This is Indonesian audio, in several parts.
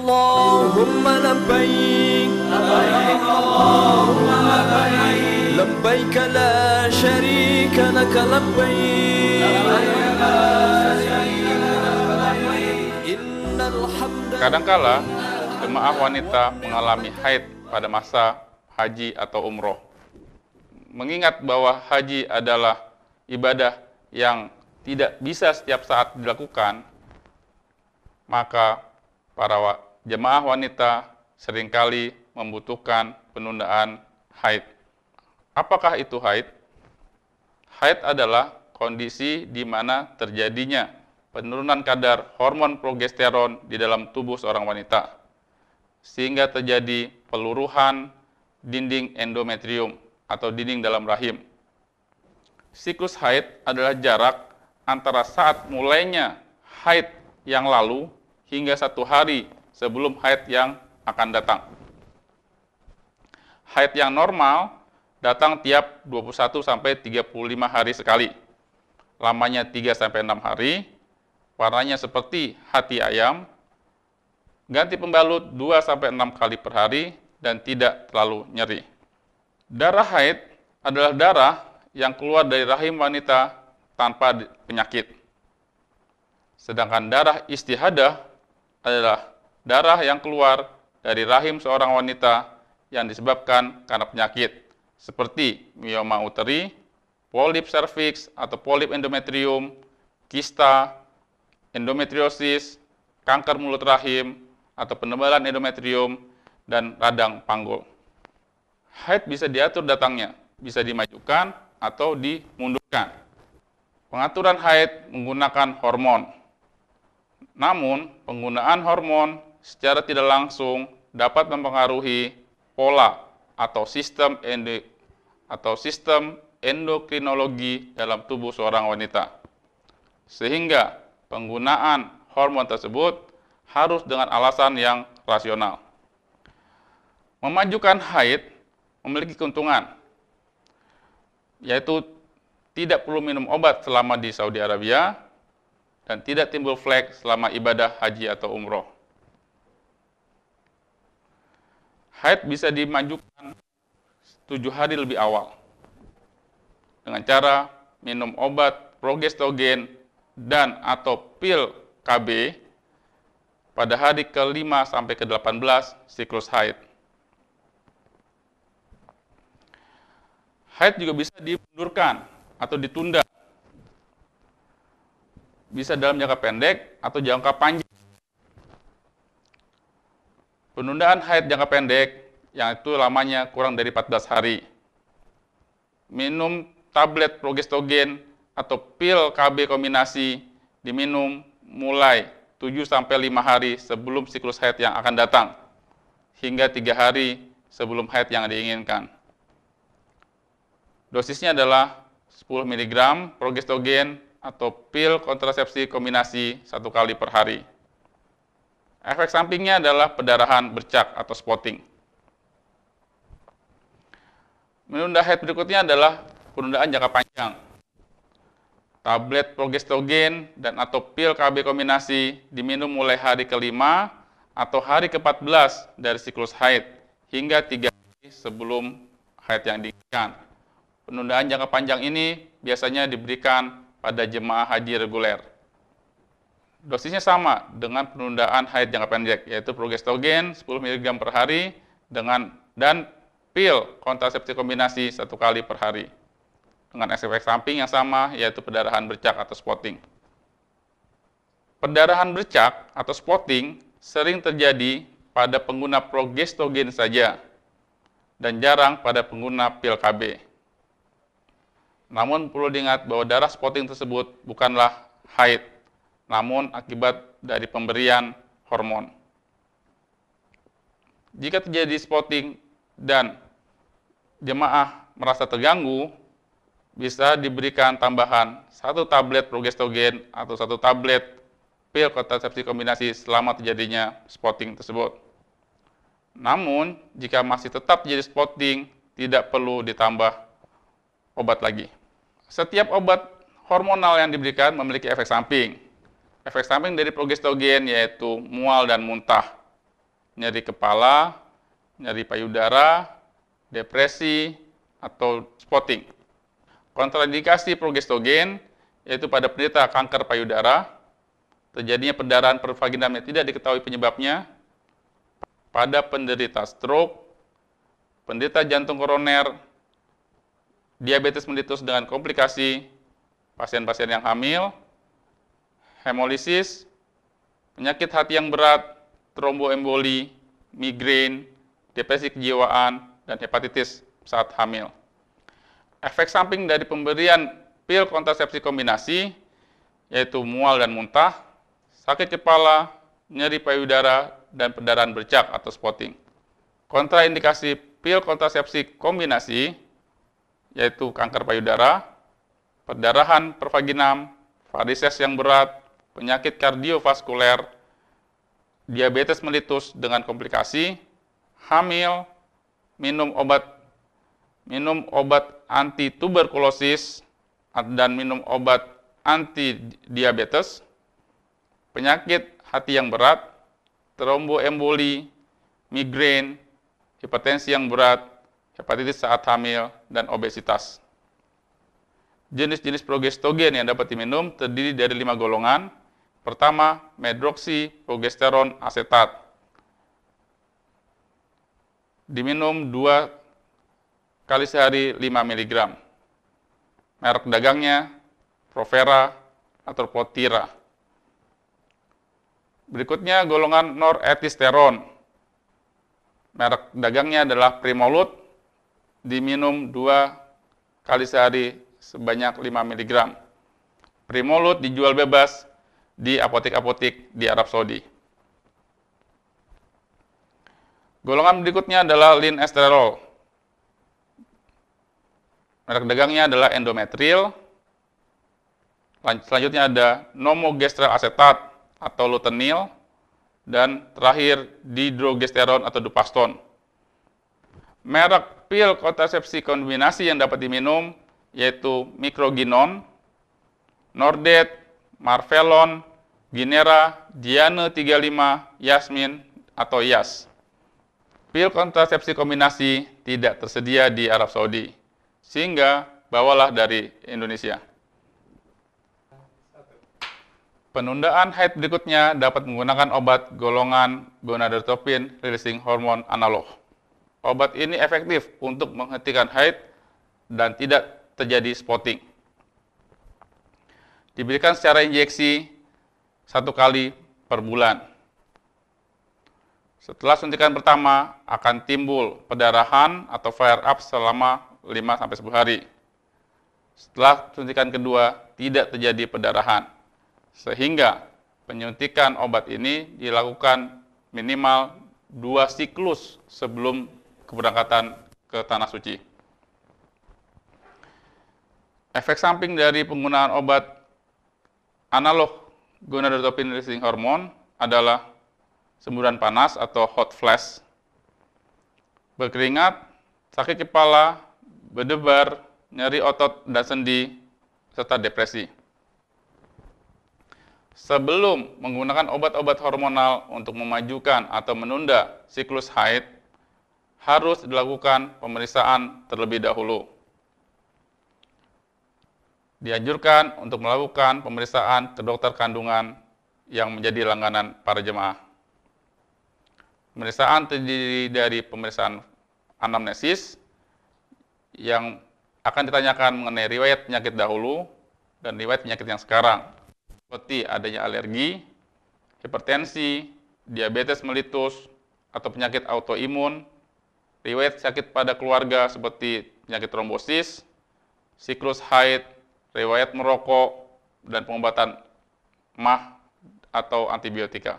Allahumma labbaik, labbaik Allahumma labbaik, labbaik la syarika laka labbaik, labbaik la syarika laka labbaik, innal hamda. Kadangkala jemaah wanita mengalami haid pada masa haji atau umroh. Mengingat bahwa haji adalah ibadah yang tidak bisa setiap saat dilakukan, maka para jemaah wanita seringkali membutuhkan penundaan haid. Apakah itu haid? Haid adalah kondisi di mana terjadinya penurunan kadar hormon progesteron di dalam tubuh seorang wanita, sehingga terjadi peluruhan dinding endometrium atau dinding dalam rahim. Siklus haid adalah jarak antara saat mulainya haid yang lalu hingga 1 hari sebelum haid yang akan datang. Haid yang normal datang tiap 21-35 hari sekali. Lamanya 3-6 hari, warnanya seperti hati ayam, ganti pembalut 2-6 kali per hari, dan tidak terlalu nyeri. Darah haid adalah darah yang keluar dari rahim wanita tanpa penyakit. Sedangkan darah istihadah adalah darah yang keluar dari rahim seorang wanita yang disebabkan karena penyakit, seperti mioma uteri, polip serviks atau polip endometrium, kista, endometriosis, kanker mulut rahim, atau penebalan endometrium, dan radang panggul. Haid bisa diatur datangnya, bisa dimajukan atau dimundurkan. Pengaturan haid menggunakan hormon. Namun, penggunaan hormon secara tidak langsung dapat mempengaruhi pola atau sistem endokrinologi dalam tubuh seorang wanita. Sehingga penggunaan hormon tersebut harus dengan alasan yang rasional. Memajukan haid memiliki keuntungan, yaitu tidak perlu minum obat selama di Saudi Arabia, dan tidak timbul flek selama ibadah haji atau umroh. Haid bisa dimajukan 7 hari lebih awal, dengan cara minum obat progestogen dan atau pil KB pada hari ke-5 sampai ke-18 siklus haid. Haid juga bisa dimundurkan atau ditunda. Bisa dalam jangka pendek atau jangka panjang. Penundaan haid jangka pendek yang itu lamanya kurang dari 14 hari. Minum tablet progestogen atau pil KB kombinasi diminum mulai 7-5 hari sebelum siklus haid yang akan datang, hingga 3 hari sebelum haid yang diinginkan. Dosisnya adalah 10 mg progestogen atau pil kontrasepsi kombinasi 1 kali per hari. Efek sampingnya adalah pendarahan bercak atau spotting. Menunda haid berikutnya adalah penundaan jangka panjang. Tablet progestogen dan atau pil KB kombinasi diminum mulai hari ke-5 atau hari ke-14 dari siklus haid hingga 3 hari sebelum haid yang diinginkan. Penundaan jangka panjang ini biasanya diberikan pada jemaah haji reguler. Dosisnya sama dengan penundaan haid jangka pendek, yaitu progestogen 10 mg per hari dan pil kontrasepsi kombinasi 1 kali per hari. Dengan efek samping yang sama, yaitu pendarahan bercak atau spotting. Pendarahan bercak atau spotting sering terjadi pada pengguna progestogen saja dan jarang pada pengguna pil KB. Namun perlu diingat bahwa darah spotting tersebut bukanlah haid, namun akibat dari pemberian hormon. Jika terjadi spotting dan jemaah merasa terganggu, bisa diberikan tambahan 1 tablet progestogen atau 1 tablet pil kontrasepsi kombinasi selama terjadinya spotting tersebut. Namun, jika masih tetap terjadi spotting, tidak perlu ditambah obat lagi. Setiap obat hormonal yang diberikan memiliki efek samping. Efek samping dari progestogen yaitu mual dan muntah. nyeri kepala, nyeri payudara, depresi, atau spotting. Kontraindikasi progestogen yaitu pada penderita kanker payudara, terjadinya perdarahan pervaginam yang tidak diketahui penyebabnya, pada penderita stroke, penderita jantung koroner, diabetes mellitus dengan komplikasi, pasien-pasien yang hamil, hemolisis, penyakit hati yang berat, tromboemboli, migrain, depresi kejiwaan, dan hepatitis saat hamil. Efek samping dari pemberian pil kontrasepsi kombinasi yaitu mual dan muntah, sakit kepala, nyeri payudara, dan perdarahan bercak atau spotting. Kontraindikasi pil kontrasepsi kombinasi yaitu kanker payudara, perdarahan pervaginam, varises yang berat, penyakit kardiovaskuler, diabetes mellitus dengan komplikasi, hamil, minum obat anti tuberkulosis dan minum obat anti diabetes, penyakit hati yang berat, tromboemboli, migrain, hipertensi yang berat, hepatitis saat hamil, dan obesitas. Jenis-jenis progestogen yang dapat diminum terdiri dari 5 golongan. Pertama, medroksiprogesteron asetat. Diminum 2 kali sehari 5 mg. Merek dagangnya Provera atau Potira. Berikutnya golongan noretisteron. Merek dagangnya adalah Primolut. Diminum 2 kali sehari sebanyak 5 mg. Primolut dijual bebas di apotek-apotek di Arab Saudi. Golongan berikutnya adalah linesterol. Merek dagangnya adalah Endometril. Selanjutnya ada nomogestrel asetat atau lutenil. Dan terakhir dihidrogesteron atau Dupaston. Merek pil kontrasepsi kombinasi yang dapat diminum yaitu Microgynon, Nordet, Marvelon, Ginera, Diane 35, Yasmin, atau Yas. Pil kontrasepsi kombinasi tidak tersedia di Arab Saudi, sehingga bawalah dari Indonesia. Penundaan haid berikutnya dapat menggunakan obat golongan gonadotropin releasing hormone analog. Obat ini efektif untuk menghentikan haid dan tidak terjadi spotting. Diberikan secara injeksi 1 kali per bulan. Setelah suntikan pertama akan timbul perdarahan atau flare up selama 5-10 hari. Setelah suntikan kedua tidak terjadi perdarahan. Sehingga penyuntikan obat ini dilakukan minimal 2 siklus sebelum keberangkatan ke Tanah Suci. Efek samping dari penggunaan obat analog gonadotropin releasing hormone adalah semburan panas atau hot flash, berkeringat, sakit kepala, berdebar, nyeri otot dan sendi, serta depresi. Sebelum menggunakan obat-obat hormonal untuk memajukan atau menunda siklus haid, harus dilakukan pemeriksaan terlebih dahulu. Dianjurkan untuk melakukan pemeriksaan ke dokter kandungan yang menjadi langganan para jemaah. Pemeriksaan terdiri dari pemeriksaan anamnesis yang akan ditanyakan mengenai riwayat penyakit dahulu dan riwayat penyakit yang sekarang, seperti adanya alergi, hipertensi, diabetes mellitus, atau penyakit autoimun, riwayat sakit pada keluarga seperti penyakit trombosis, siklus haid, riwayat merokok, dan pengobatan MAH atau antibiotika.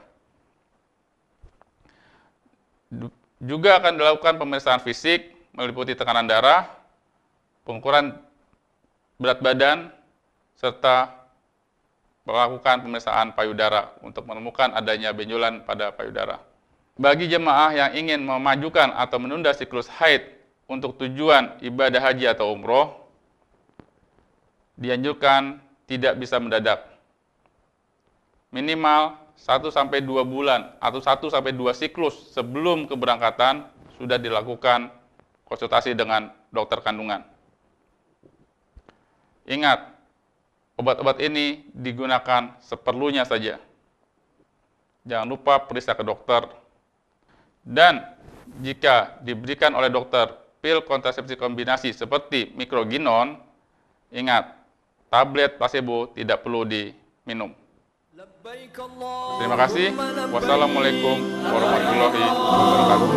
Juga akan dilakukan pemeriksaan fisik meliputi tekanan darah, pengukuran berat badan, serta melakukan pemeriksaan payudara untuk menemukan adanya benjolan pada payudara. Bagi jemaah yang ingin memajukan atau menunda siklus haid untuk tujuan ibadah haji atau umroh, dianjurkan tidak bisa mendadak. Minimal 1-2 bulan atau 1-2 siklus sebelum keberangkatan sudah dilakukan konsultasi dengan dokter kandungan. Ingat, obat-obat ini digunakan seperlunya saja. Jangan lupa periksa ke dokter. Dan jika diberikan oleh dokter pil kontrasepsi kombinasi seperti Microgynon, ingat, tablet placebo tidak perlu diminum. Terima kasih. Wassalamualaikum warahmatullahi wabarakatuh.